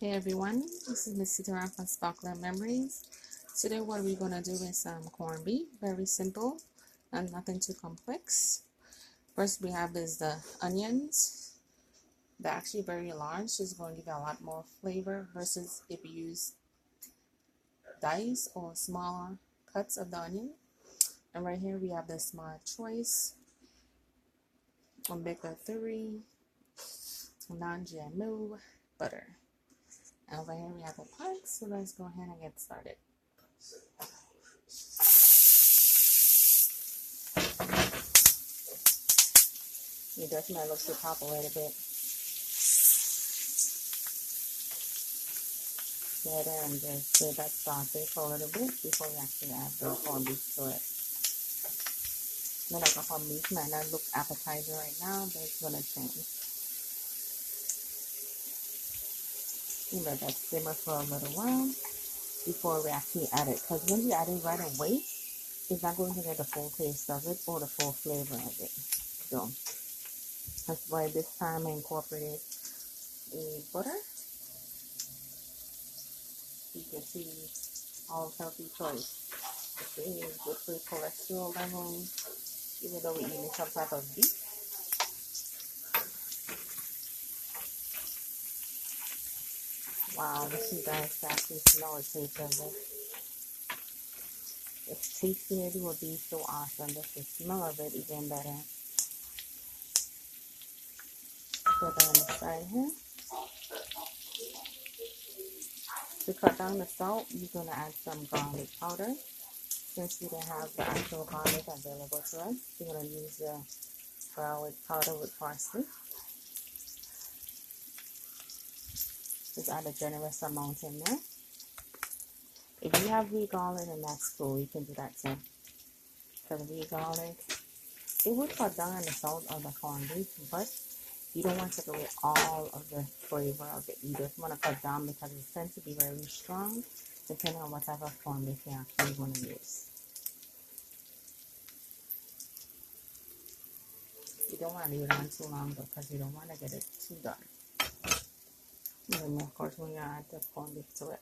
Hey everyone, this is Miss Sitaram from Sparkler Memories. Today what we're going to do is some corned beef, very simple and nothing too complex. First we have is the onions. They're actually very large, so it's going to give you a lot more flavor versus if you use dice or smaller cuts of the onion. And right here we have the Smart Choice omega-3 non-GMO butter. And over here we have the pot, so let's go ahead and get started. You just might look to pop a little bit. Go ahead and just let that saute for a little bit before we actually add the corned beef to it. Now like the corned beef might not look appetizing right now, but it's gonna change. You let that simmer for a little while before we actually add it. Because when you add it right away, it's not going to get the full taste of it or the full flavor of it. So that's why this time I incorporated a butter. You can see all healthy choice. It is good for cholesterol levels, even though we're eating some type of beef. Wow, this is guys can actually smell the taste of this. If tasting it would be so awesome. Just the smell of it even better. Put that on the side here. To cut down the salt, you're gonna add some garlic powder. Since we didn't have the actual garlic available to us, we're gonna use the garlic powder with parsley. Just add a generous amount in there. If you have wheat garlic, then that's cool. You can do that too. Because wheat garlic, it would cut down on the salt of the corned beef, but you don't want to take away all of the flavor of it. You just want to cut down because it tends to be very strong, depending on what type of corned beef you actually want to use. You don't want to leave it on too long though, because you don't want to get it too dark. And then of course when you add the corned beef to it.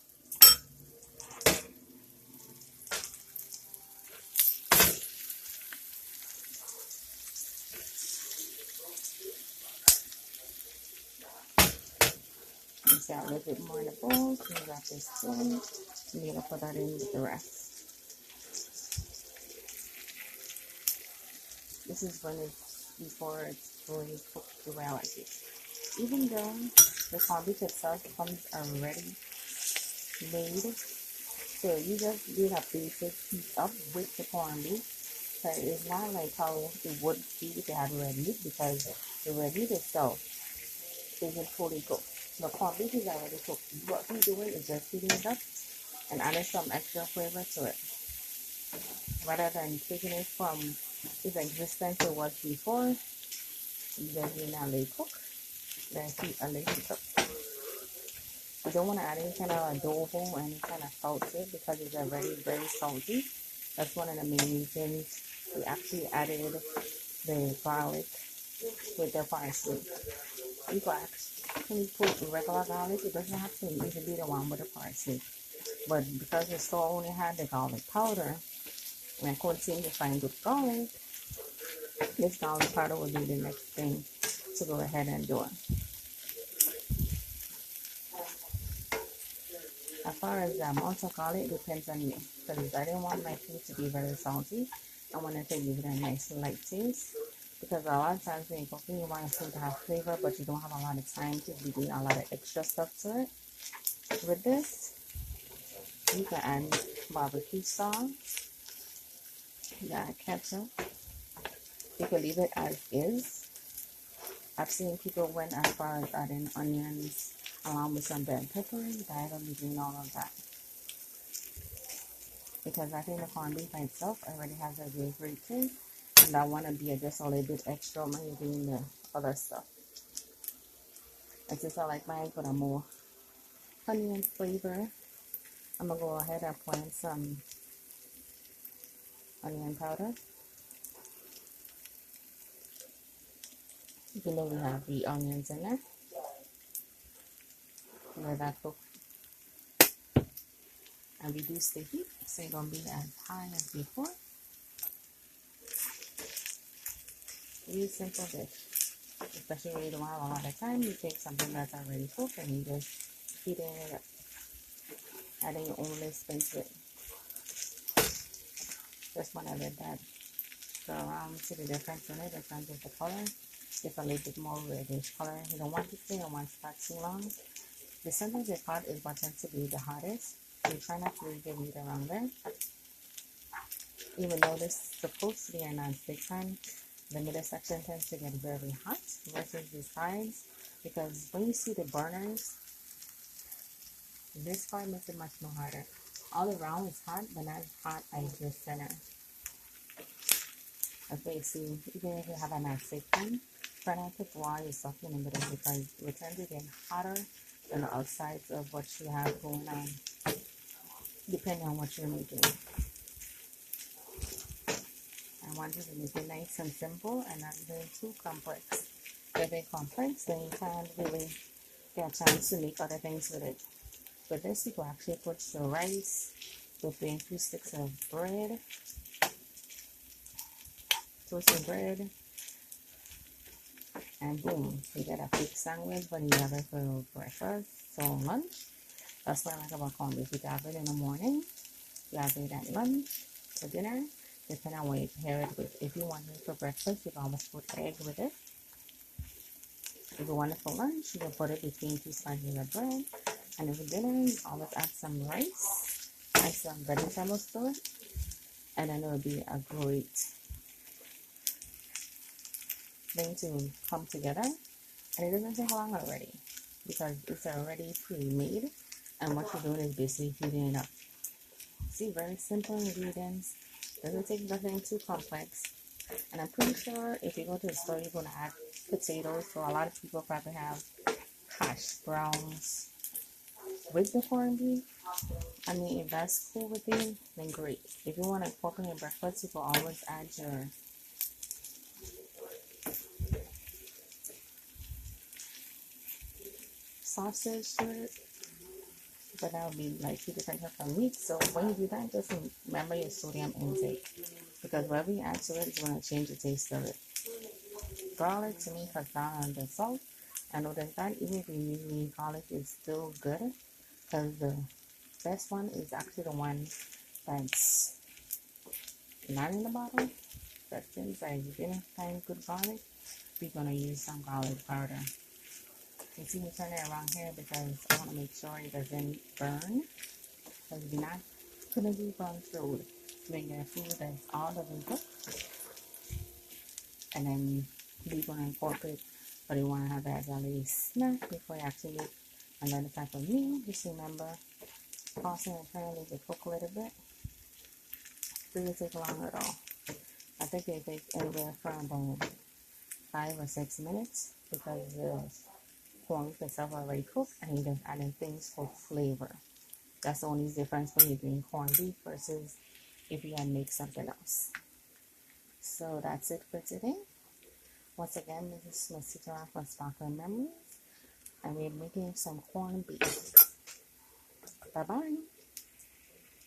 You see a little bit more in the bowl, so you got this one. You're going to put that in with the rest. This is when it's before it's fully cooked the way I like it. Even though the corned beef itself comes already made, so you just do that basic heat up with the corned beef. But it's not like how it would be if it had red meat, because the red meat itself isn't fully cooked. The corned beef is already cooked. What we're doing is just heating it up and adding some extra flavor to it. Rather than taking it from its existence it was before, you just do now lay cook, then heat a lay heat up. You don't want to add any kind of adobo or any kind of salt to it because it's already very salty. That's one of the main reasons we actually added the garlic with the parsley. You can put regular garlic. It doesn't have to even be the one with the parsley. But because the store only had the garlic powder, and I couldn't seem to find good garlic, this garlic powder will be the next thing to go ahead and do it. As far as the amount of garlic, it depends on you. Because I didn't want my food to be very salty. I wanted to give it a nice light taste. Because a lot of times when you're cooking, you want your food to have flavor, but you don't have a lot of time to be doing a lot of extra stuff to it. With this, you can add barbecue sauce. You can add ketchup. You can leave it as is. I've seen people went as far as adding onions along with some bell peppers, but I don't be doing all of that. Because I think the corned beef by itself already has a great taste, and I want to be just a little bit extra when you're doing the other stuff. And since I like mine with a more onion flavor, I'm going to go ahead and put in some onion powder. Even though we have the onions in there. let that cook and reduce the heat so it don't be as high as before. Really simple dish, especially when you don't have a lot of time. You take something that's already cooked and you just heat it up, adding your own little spin to it. Just want to let that go around, see the difference in it in terms of the color. It's a little bit more reddish color. You don't want to stay on one spot too long. The center of the pot is what tends to be the hottest, so you try not to leave your meat around there. Even though this is supposed to be a non-stick pan, the middle section tends to get very hot versus the sides, because when you see the burners, this part makes it much more hotter. All around is hot, but not as hot as the center. That's why you see, even if you have a non-stick pan, try not to throw all your stuff in the middle, because it tends to get hotter than the outsides of what you have going on, depending on what you're making. I want you to make it nice and simple and not very too complex. If it's complex, then you can't really get a chance to make other things with it. With this, you can actually put your rice between 2 sticks of bread, toasted bread, and boom, you get a quick sandwich when you have it for breakfast, so lunch. That's what I like about corned beef. You can have it in the morning, you have it at lunch, for dinner, depending on what you pair it with. If you want it for breakfast, you can almost put egg with it. If you want it for lunch, you can put it between 2 slices of bread. And if for dinner, you always add some rice, add some vegetables to it, and then it will be a great thing to come together. And it doesn't take long already, because it's already pre-made, and what you're doing is basically heating it up. See, very simple ingredients. Doesn't take nothing too complex. And I'm pretty sure if you go to the store, you're going to add potatoes. So a lot of people probably have hash browns with the corned beef. I mean, if that's cool with you, then great. If you want to incorporate your breakfast, you can always add your sausage to it. But that would be like 2 different types of meat. So when you do that, just remember your sodium intake, because whatever you add to it is going to change the taste of it. Garlic to me cuts down on the salt. I noticed that even if you use garlic, it's still good, because the best one is actually the one that's not in the bottle. That things like if you didn't find good garlic, we're going to use some garlic powder. You see me turn it around here because I want to make sure it doesn't burn, because we're not going to do burnt food. We're going to get food that's all the way cooked, and then we're going to incorporate what you want to have as a little snack before you actually make another type of meal. Just remember, tossing and turning it to cook a little bit. It doesn't take long at all. I think it takes anywhere from about 5 or 6 minutes, because the corn beef itself already cooked and you're just adding things for flavor. That's the only difference when you're doing corned beef versus if you had made something else. So that's it for today. Once again, this is Miss Citara from Sparkling Memories, and we're making some corned beef. Bye bye.